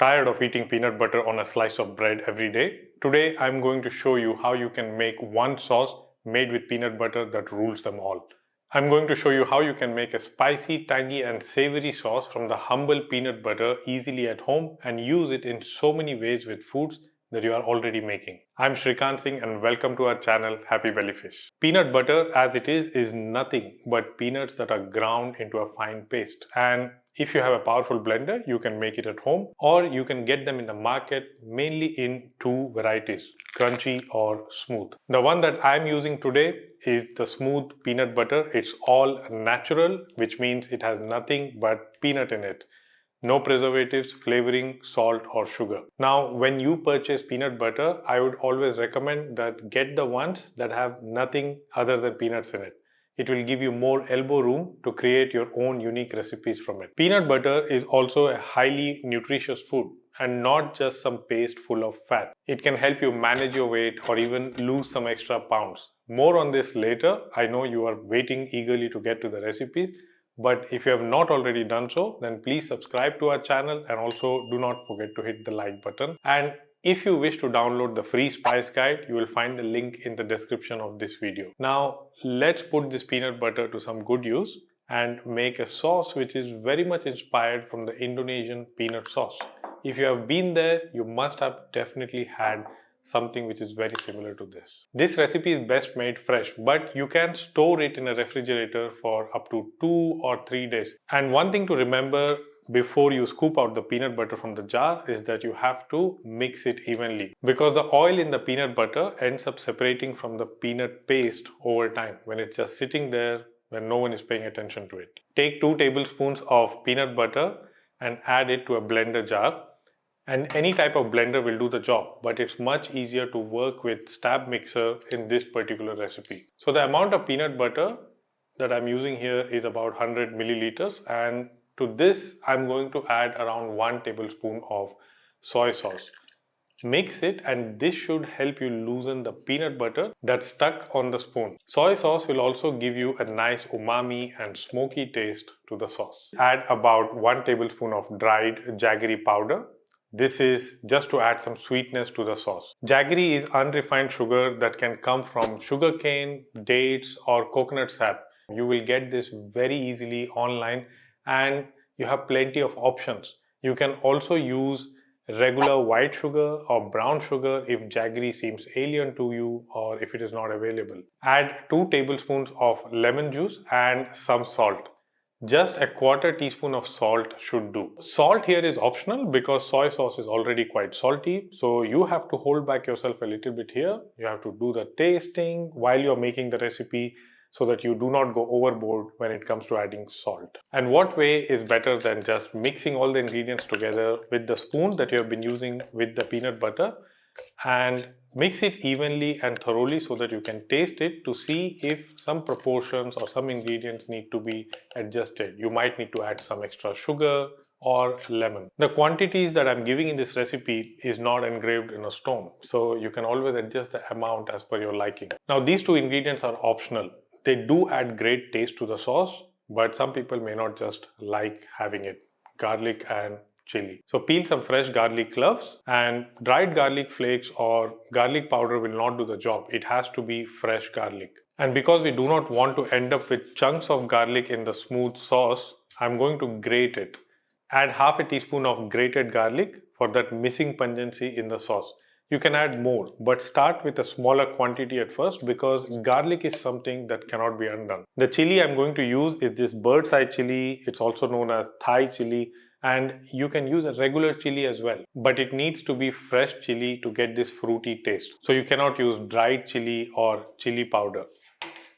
Tired of eating peanut butter on a slice of bread every day? Today I'm going to show you how you can make one sauce made with peanut butter that rules them all. I'm going to show you how you can make a spicy, tangy and savory sauce from the humble peanut butter easily at home and use it in so many ways with foods that you are already making. I'm Srikant and welcome to our channel Happy Bellyfish. Peanut butter as it is nothing but peanuts that are ground into a fine paste, and if you have a powerful blender, you can make it at home, or you can get them in the market mainly in two varieties, crunchy or smooth. The one that I'm using today is the smooth peanut butter. It's all natural, which means it has nothing but peanut in it. No preservatives, flavoring, salt or sugar. Now, when you purchase peanut butter, I would always recommend that get the ones that have nothing other than peanuts in it. It will give you more elbow room to create your own unique recipes from it. Peanut butter is also a highly nutritious food and not just some paste full of fat. It can help you manage your weight or even lose some extra pounds. More on this later. I know you are waiting eagerly to get to the recipes. But if you have not already done so, then please subscribe to our channel and also do not forget to hit the like button. And if you wish to download the free spice guide, you will find the link in the description of this video. Now, let's put this peanut butter to some good use and make a sauce which is very much inspired from the Indonesian peanut sauce. If you have been there, you must have definitely had something which is very similar to this. This recipe is best made fresh, but you can store it in a refrigerator for up to 2 or 3 days. And one thing to remember before you scoop out the peanut butter from the jar is that you have to mix it evenly, because the oil in the peanut butter ends up separating from the peanut paste over time when it's just sitting there when no one is paying attention to it. Take 2 tablespoons of peanut butter and add it to a blender jar. And any type of blender will do the job, but it's much easier to work with stab mixer in this particular recipe. So the amount of peanut butter that I'm using here is about 100 milliliters, and to this I'm going to add around 1 tablespoon of soy sauce. Mix it, and this should help you loosen the peanut butter that's stuck on the spoon. Soy sauce will also give you a nice umami and smoky taste to the sauce. Add about 1 tablespoon of dried jaggery powder. This is just to add some sweetness to the sauce. Jaggery is unrefined sugar that can come from sugarcane, dates or coconut sap. You will get this very easily online and you have plenty of options. You can also use regular white sugar or brown sugar if jaggery seems alien to you or if it is not available. Add 2 tablespoons of lemon juice and some salt. Just a quarter teaspoon of salt should do. Salt here is optional because soy sauce is already quite salty. So you have to hold back yourself a little bit here. You have to do the tasting while you're making the recipe so that you do not go overboard when it comes to adding salt. And what way is better than just mixing all the ingredients together with the spoon that you have been using with the peanut butter, and mix it evenly and thoroughly so that you can taste it to see if some proportions or some ingredients need to be adjusted. You might need to add some extra sugar or lemon. The quantities that I'm giving in this recipe is not engraved in a stone, so you can always adjust the amount as per your liking. Now, these 2 ingredients are optional. They do add great taste to the sauce, but some people may not just like having it. Garlic and chili. So peel some fresh garlic cloves, and dried garlic flakes or garlic powder will not do the job. It has to be fresh garlic. And because we do not want to end up with chunks of garlic in the smooth sauce, I'm going to grate it. Add half a teaspoon of grated garlic for that missing pungency in the sauce. You can add more, but start with a smaller quantity at first because garlic is something that cannot be undone. The chili I'm going to use is this bird's eye chili. It's also known as Thai chili. And you can use a regular chili as well, but it needs to be fresh chili to get this fruity taste. So you cannot use dried chili or chili powder.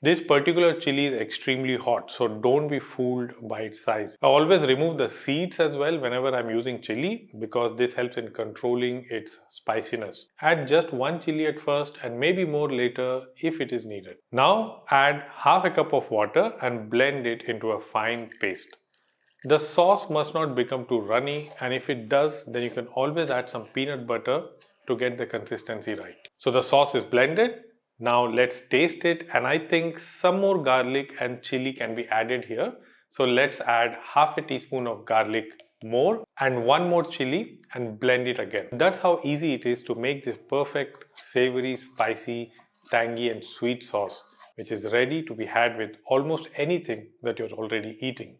This particular chili is extremely hot, so don't be fooled by its size. I always remove the seeds as well whenever I'm using chili because this helps in controlling its spiciness. Add just 1 chili at first and maybe more later if it is needed. Now add half a cup of water and blend it into a fine paste. The sauce must not become too runny, and if it does, then you can always add some peanut butter to get the consistency right. So the sauce is blended. Now let's taste it, and I think some more garlic and chili can be added here. So let's add half a teaspoon of garlic more, and one more chili, and blend it again. That's how easy it is to make this perfect savory, spicy, tangy and sweet sauce, which is ready to be had with almost anything that you're already eating,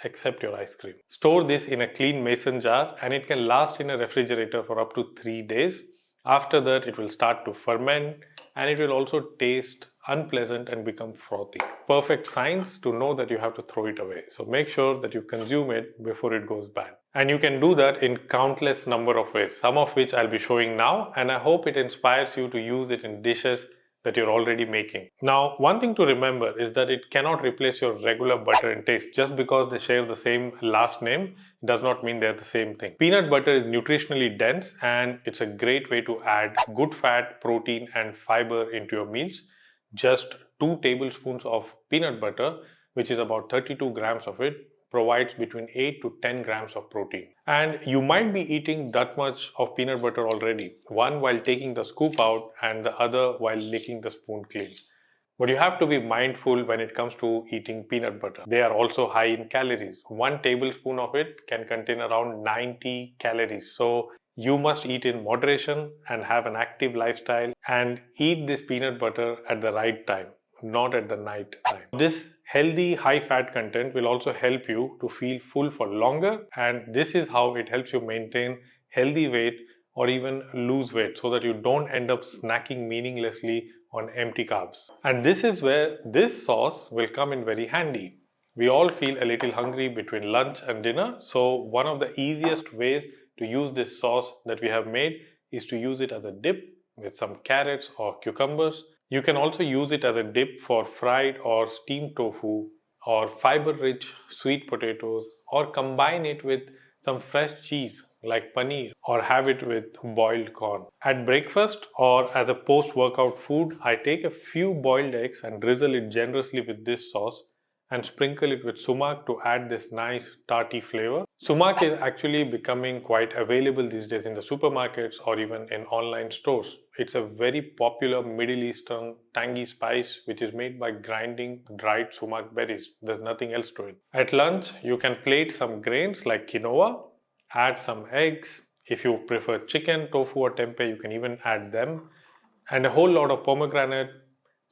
except your ice cream. Store this in a clean mason jar and it can last in a refrigerator for up to 3 days. After that, it will start to ferment and it will also taste unpleasant and become frothy. Perfect signs to know that you have to throw it away. So make sure that you consume it before it goes bad. And you can do that in countless number of ways, some of which I'll be showing now, and I hope it inspires you to use it in dishes that you're already making. Now, one thing to remember is that it cannot replace your regular butter in taste. Just because they share the same last name does not mean they're the same thing. Peanut butter is nutritionally dense and it's a great way to add good fat, protein and fiber into your meals. Just 2 tablespoons of peanut butter, which is about 32 grams of it, provides between 8 to 10 grams of protein. And you might be eating that much of peanut butter already, one while taking the scoop out and the other while licking the spoon clean. But you have to be mindful when it comes to eating peanut butter. They are also high in calories. 1 tablespoon of it can contain around 90 calories. So you must eat in moderation and have an active lifestyle and eat this peanut butter at the right time, not at the night time. This healthy high fat content will also help you to feel full for longer, and this is how it helps you maintain healthy weight or even lose weight so that you don't end up snacking meaninglessly on empty carbs. And this is where this sauce will come in very handy. We all feel a little hungry between lunch and dinner, so one of the easiest ways to use this sauce that we have made is to use it as a dip with some carrots or cucumbers. You can also use it as a dip for fried or steamed tofu or fiber-rich sweet potatoes, or combine it with some fresh cheese like paneer, or have it with boiled corn. At breakfast or as a post-workout food, I take a few boiled eggs and drizzle it generously with this sauce and sprinkle it with sumac to add this nice tarty flavor. Sumac is actually becoming quite available these days in the supermarkets or even in online stores. It's a very popular Middle Eastern tangy spice which is made by grinding dried sumac berries. There's nothing else to it. At lunch, you can plate some grains like quinoa, add some eggs. If you prefer chicken, tofu or tempeh, you can even add them. And a whole lot of pomegranate.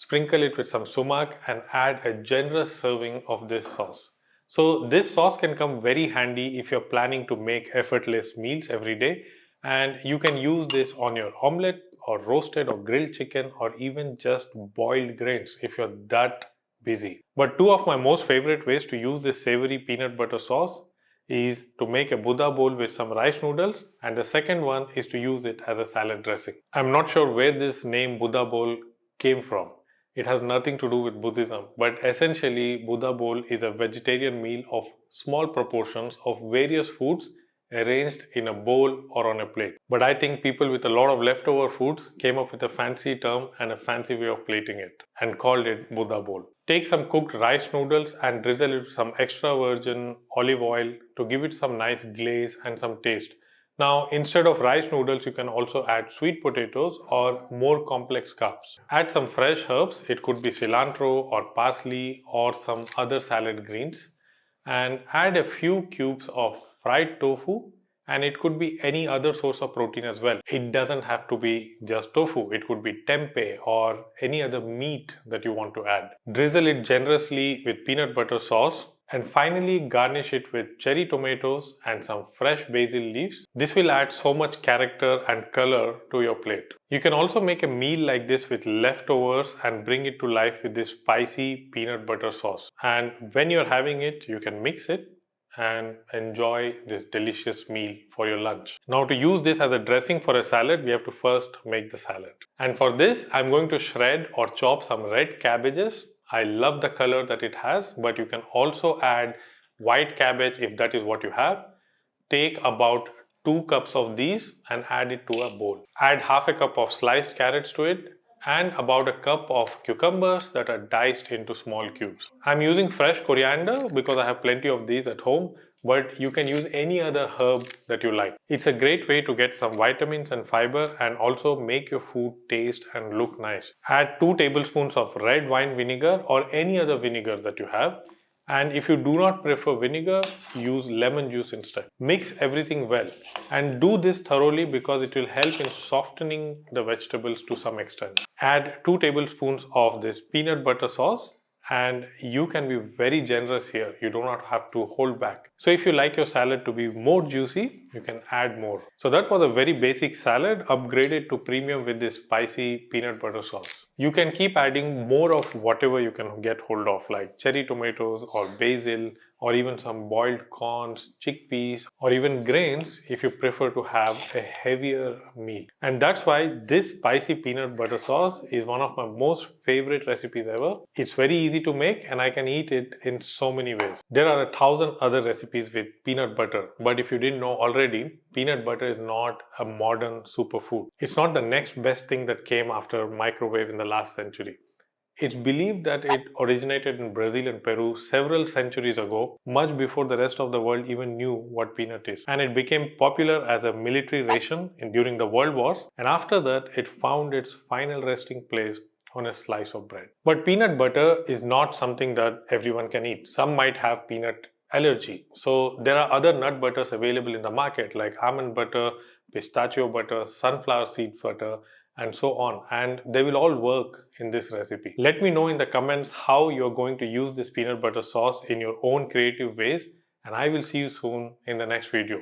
Sprinkle it with some sumac and add a generous serving of this sauce. So this sauce can come very handy if you're planning to make effortless meals every day, and you can use this on your omelette or roasted or grilled chicken or even just boiled grains if you're that busy. But 2 of my most favorite ways to use this savory peanut butter sauce is to make a Buddha bowl with some rice noodles, and the second one is to use it as a salad dressing. I'm not sure where this name Buddha bowl came from. It has nothing to do with Buddhism, but essentially Buddha bowl is a vegetarian meal of small proportions of various foods arranged in a bowl or on a plate. But I think people with a lot of leftover foods came up with a fancy term and a fancy way of plating it and called it Buddha bowl. Take some cooked rice noodles and drizzle it with some extra virgin olive oil to give it some nice glaze and some taste. Now, instead of rice noodles, you can also add sweet potatoes or more complex carbs. Add some fresh herbs. It could be cilantro or parsley or some other salad greens. And add a few cubes of fried tofu, and it could be any other source of protein as well. It doesn't have to be just tofu. It could be tempeh or any other meat that you want to add. Drizzle it generously with peanut butter sauce. And finally, garnish it with cherry tomatoes and some fresh basil leaves. This will add so much character and color to your plate. You can also make a meal like this with leftovers and bring it to life with this spicy peanut butter sauce. And when you're having it, you can mix it and enjoy this delicious meal for your lunch. Now, to use this as a dressing for a salad, we have to first make the salad. And for this, I'm going to shred or chop some red cabbages. I love the color that it has, but you can also add white cabbage if that is what you have. Take about 2 cups of these and add it to a bowl. Add half a cup of sliced carrots to it and about a cup of cucumbers that are diced into small cubes. I'm using fresh coriander because I have plenty of these at home, but you can use any other herb that you like. It's a great way to get some vitamins and fiber and also make your food taste and look nice. Add 2 tablespoons of red wine vinegar or any other vinegar that you have. And if you do not prefer vinegar, use lemon juice instead. Mix everything well and do this thoroughly because it will help in softening the vegetables to some extent. Add 2 tablespoons of this peanut butter sauce, and you can be very generous here. You do not have to hold back. So if you like your salad to be more juicy, you can add more. So that was a very basic salad upgraded to premium with this spicy peanut butter sauce. You can keep adding more of whatever you can get hold of, like cherry tomatoes or basil, or even some boiled corns, chickpeas, or even grains if you prefer to have a heavier meal. And that's why this spicy peanut butter sauce is one of my most favorite recipes ever. It's very easy to make and I can eat it in so many ways. There are 1,000 other recipes with peanut butter, but if you didn't know already, peanut butter is not a modern superfood. It's not the next best thing that came after microwave in the last century. It's believed that it originated in Brazil and Peru several centuries ago, much before the rest of the world even knew what peanut is. And it became popular as a military ration during the World Wars, and after that it found its final resting place on a slice of bread. But peanut butter is not something that everyone can eat. Some might have peanut allergy. So there are other nut butters available in the market like almond butter, pistachio butter, sunflower seed butter, and so on, and they will all work in this recipe. Let me know in the comments how you're going to use this peanut butter sauce in your own creative ways, and I will see you soon in the next video.